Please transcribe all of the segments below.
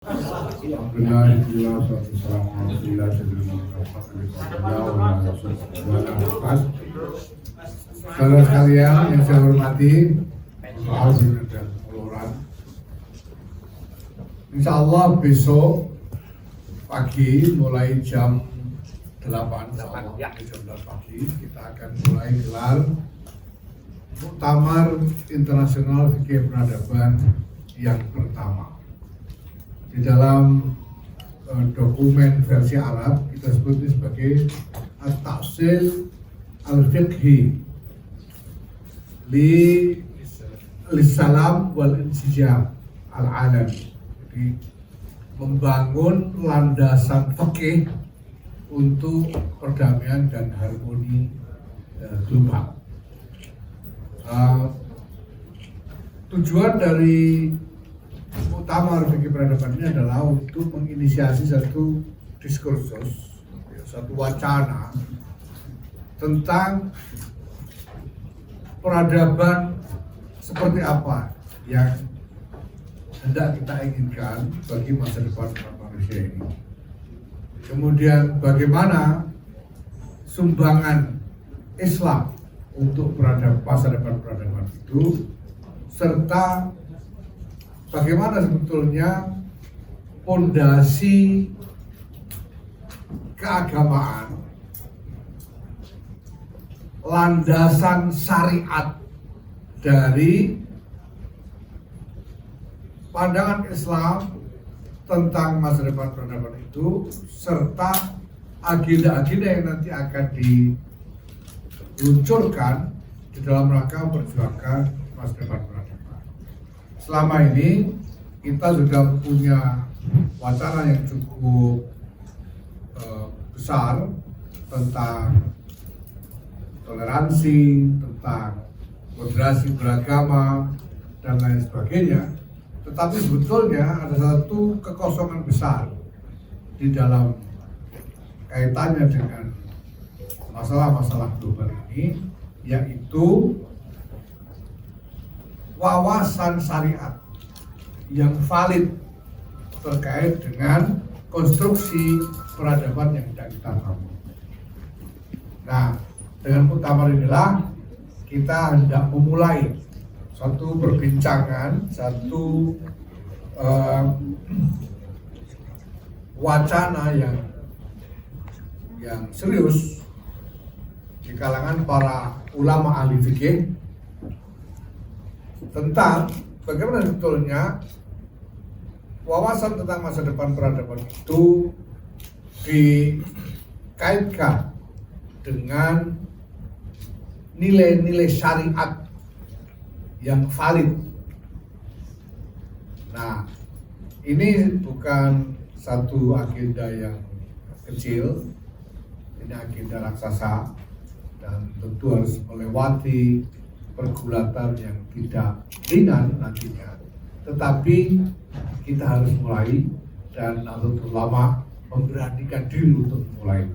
Saudara sekalian yang saya hormati, dan uluran. Insya Allah besok pagi mulai jam 8 pagi kita akan mulai gelar Muktamar Internasional Fikih Peradaban yang pertama. Di dalam dokumen versi Arab kita sebut ini sebagai At-Tahsil Al-Fiqhi Lissalam wal-Insijam Al-Alami. Jadi membangun landasan fikih untuk perdamaian dan harmoni global. Tujuan dari Muktamar Fikih Peradaban ini adalah untuk menginisiasi satu diskursus, satu wacana tentang peradaban seperti apa yang hendak kita inginkan bagi masa depan manusia ini. Kemudian bagaimana sumbangan Islam untuk masa depan peradaban itu, serta bagaimana sebetulnya fondasi keagamaan, landasan syariat dari pandangan Islam tentang masa depan peradaban itu, serta agenda-agenda yang nanti akan diluncurkan di dalam rangka memperjuangkan masa depan peradaban. Selama ini kita sudah punya wacana yang cukup besar tentang toleransi, tentang moderasi beragama, dan lain sebagainya. Tetapi sebetulnya ada satu kekosongan besar di dalam kaitannya dengan masalah-masalah global ini, yaitu wawasan syariat yang valid terkait dengan konstruksi peradaban yang tidak kita bangun. Nah, dengan muktamar inilah kita hendak memulai satu perbincangan, satu wacana yang serius di kalangan para ulama ahli fikih tentang bagaimana sebetulnya wawasan tentang masa depan peradaban itu dikaitkan dengan nilai-nilai syariat yang valid. Nah, ini bukan satu agenda yang kecil, ini agenda raksasa dan tentu harus melewati pergulatan yang tidak ringan nantinya. Tetapi kita harus mulai, dan Nahdlatul Ulama memberanikan diri untuk mulai.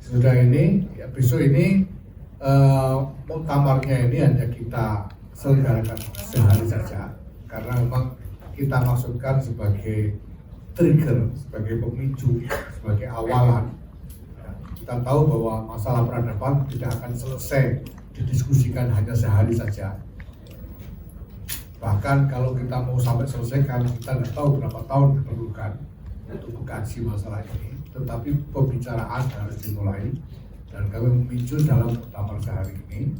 Sudah ini, ya besok ini muktamarnya ini hanya kita selenggarakan sehari saja, karena memang kita maksudkan sebagai trigger, sebagai pemicu, sebagai awalan. Kita tahu bahwa masalah peradaban tidak akan selesai didiskusikan hanya sehari saja. Bahkan kalau kita mau sampai selesaikan, kita tidak tahu berapa tahun diperlukan untuk mengkaji masalah ini. Tetapi pembicaraan harus dimulai, dan kami memicu dalam muktamar sehari ini.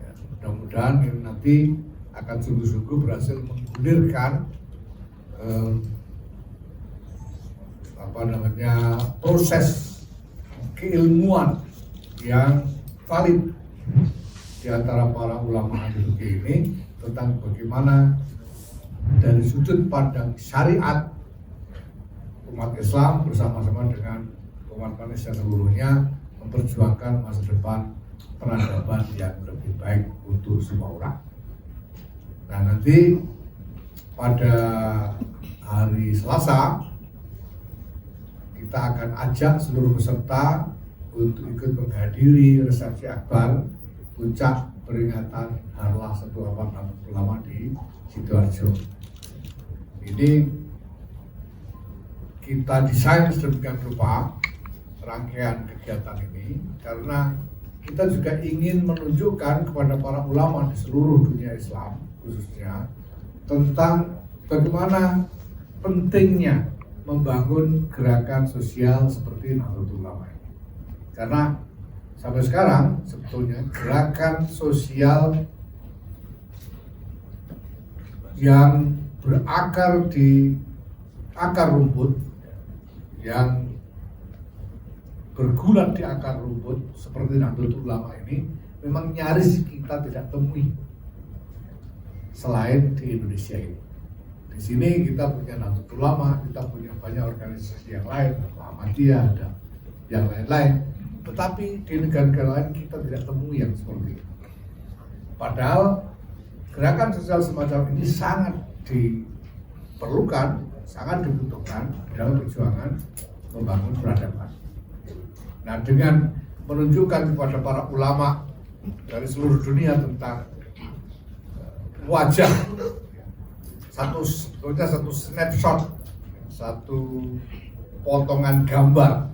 Ya, mudah-mudahan ini nanti akan sungguh-sungguh berhasil menggulirkan proses keilmuan yang valid di antara para ulama ahli fikih ini tentang bagaimana dari sudut pandang syariat umat Islam bersama-sama dengan umat manusia seluruhnya memperjuangkan masa depan peradaban yang lebih baik untuk semua orang. Nah, nanti pada hari Selasa kita akan ajak seluruh peserta untuk ikut menghadiri resepsi akbar puncak peringatan Harlah 1/8 Ulama di Sidoarjo. Ini kita desain sedemikian rupa rangkaian kegiatan ini karena kita juga ingin menunjukkan kepada para ulama di seluruh dunia Islam khususnya tentang bagaimana pentingnya membangun gerakan sosial seperti Nahdlatul Ulama ini. Karena sampai sekarang sebetulnya gerakan sosial yang berakar di akar rumput, yang bergulat di akar rumput seperti Nahdlatul Ulama ini memang nyaris kita tidak temui selain di Indonesia ini. Di sini kita punya Nahdlatul Ulama, kita punya banyak organisasi yang lain, Muhammadiyah, ada yang lain-lain. Tetapi di negara-negara lain kita tidak temui yang seperti itu. Padahal gerakan sosial semacam ini sangat diperlukan, sangat dibutuhkan dalam perjuangan membangun peradaban. Nah, dengan menunjukkan kepada para ulama dari seluruh dunia tentang wajah satu snapshot, satu potongan gambar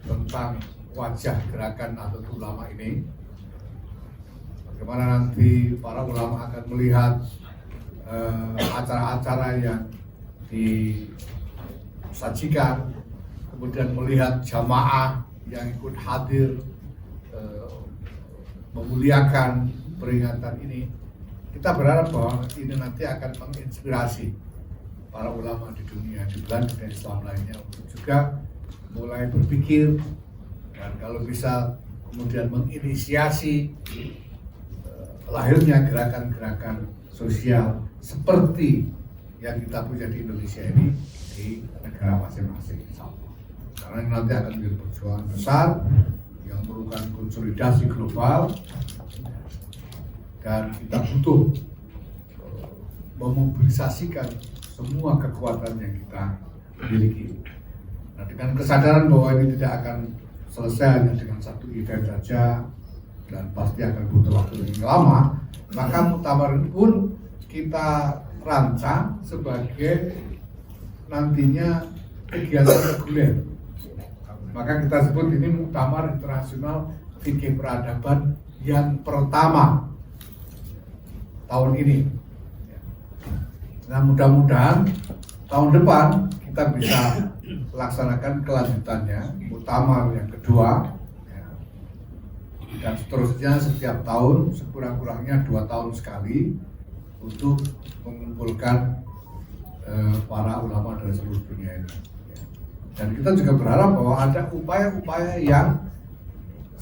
tentang wajah gerakan Nahdlatul Ulama ini, bagaimana nanti para ulama akan melihat acara-acara yang disajikan, kemudian melihat jamaah yang ikut hadir memuliakan peringatan ini. Kita berharap bahwa ini nanti akan menginspirasi para ulama di dunia, di belahan dunia Islam lainnya untuk juga mulai berpikir dan kalau bisa kemudian menginisiasi lahirnya gerakan-gerakan sosial seperti yang kita punya di Indonesia ini di negara masing-masing. Karena ini nanti akan menjadi perjuangan besar yang memerlukan konsolidasi global dan kita butuh memobilisasikan semua kekuatan yang kita miliki. Nah, dengan kesadaran bahwa ini tidak akan selesai hanya dengan satu event saja dan pasti akan butuh waktu yang lama, maka muktamar ini pun kita rancang sebagai nantinya kegiatan reguler. Maka kita sebut ini Muktamar Internasional Fikih Peradaban yang pertama tahun ini. Nah, mudah-mudahan tahun depan kita bisa laksanakan kelanjutannya, Muktamar yang kedua, dan seterusnya setiap tahun sekurang-kurangnya 2 tahun sekali untuk mengumpulkan para ulama dari seluruh dunia ini. Dan kita juga berharap bahwa ada upaya-upaya yang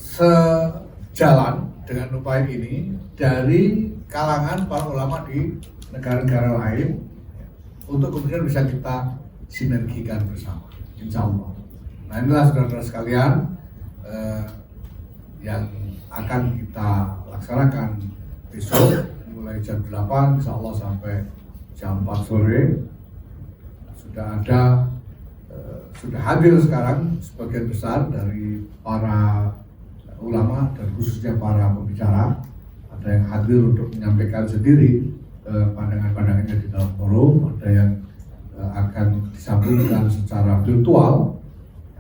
sejalan dengan upaya ini dari kalangan para ulama di negara-negara lain untuk kemudian bisa kita sinergikan bersama, insya Allah. Nah, inilah saudara-saudara sekalian yang akan kita laksanakan besok mulai jam 8 insya Allah sampai jam 4 sore. Sudah hadir sekarang sebagian besar dari para ulama dan khususnya para pembicara. Ada yang hadir untuk menyampaikan sendiri pandangan-pandangannya di dalam forum, ada yang akan disambungkan secara virtual,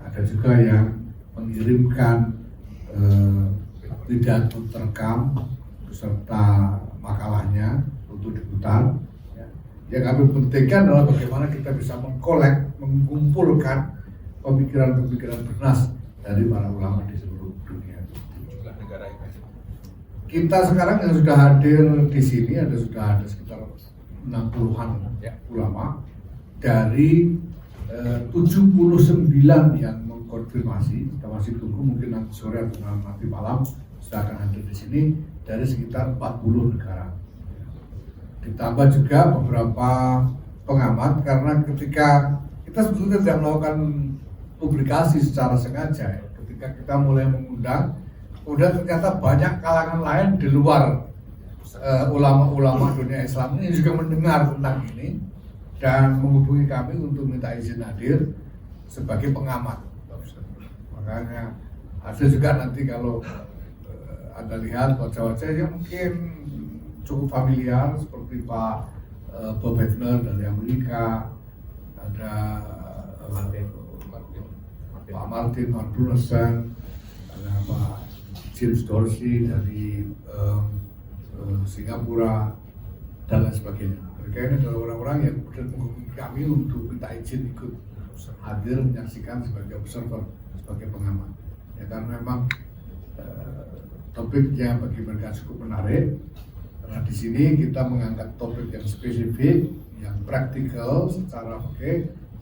ada juga yang mengirimkan pidato terekam beserta makalahnya untuk diputar. Yang kami pentingkan adalah bagaimana kita bisa mengumpulkan pemikiran-pemikiran bernas dari para ulama di seluruh dunia. Kita sekarang yang sudah hadir di sini sudah ada sekitar 60-an ulama dari 79 yang mengkonfirmasi. Kita masih tunggu, mungkin nanti sore atau nanti malam sudah akan hadir di sini dari sekitar 40 negara. Ditambah juga beberapa pengamat, karena ketika kita sebetulnya tidak melakukan publikasi secara sengaja, ketika kita mulai mengundang, kemudian ternyata banyak kalangan lain di luar ulama-ulama dunia Islam ini juga mendengar tentang ini dan menghubungi kami untuk minta izin hadir sebagai pengamat. Makanya ada juga nanti kalau Anda lihat wajah-wajah yang mungkin cukup familiar seperti Pak Bob Hefner dari Amerika, ada Pak Martin Mardunasan, ada Pak James Dorsey dari Singapura dan lain sebagainya. Mereka ini adalah orang-orang yang kemudian menghubungi kami untuk minta izin ikut hadir menyaksikan sebagai observer, sebagai pengamat. Ya karena memang topiknya bagi mereka cukup menarik. Karena di sini kita mengangkat topik yang spesifik, yang praktikal secara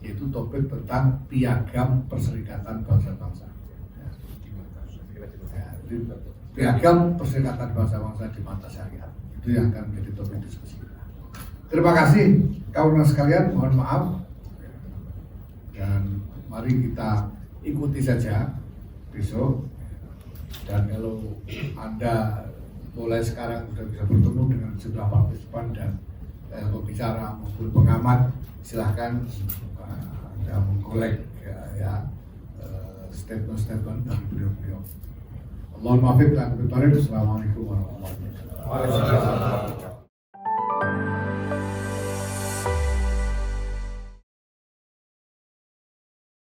yaitu topik tentang piagam Perserikatan Bangsa-Bangsa. Piagam Perserikatan Bangsa-Bangsa di mata syariat. Itu yang akan menjadi topik diskusi kita. Terima kasih kawan sekalian, mohon maaf. Dan mari kita ikuti saja besok. Dan kalau Anda mulai sekarang sudah bisa bertemu dengan sejumlah partisipan dan pembicara maupun pengamat, silahkan Anda mengkolek statement-statement dari beliau-beliau. Allahumma fiqh dan Assalamualaikum warahmatullahi wabarakatuh.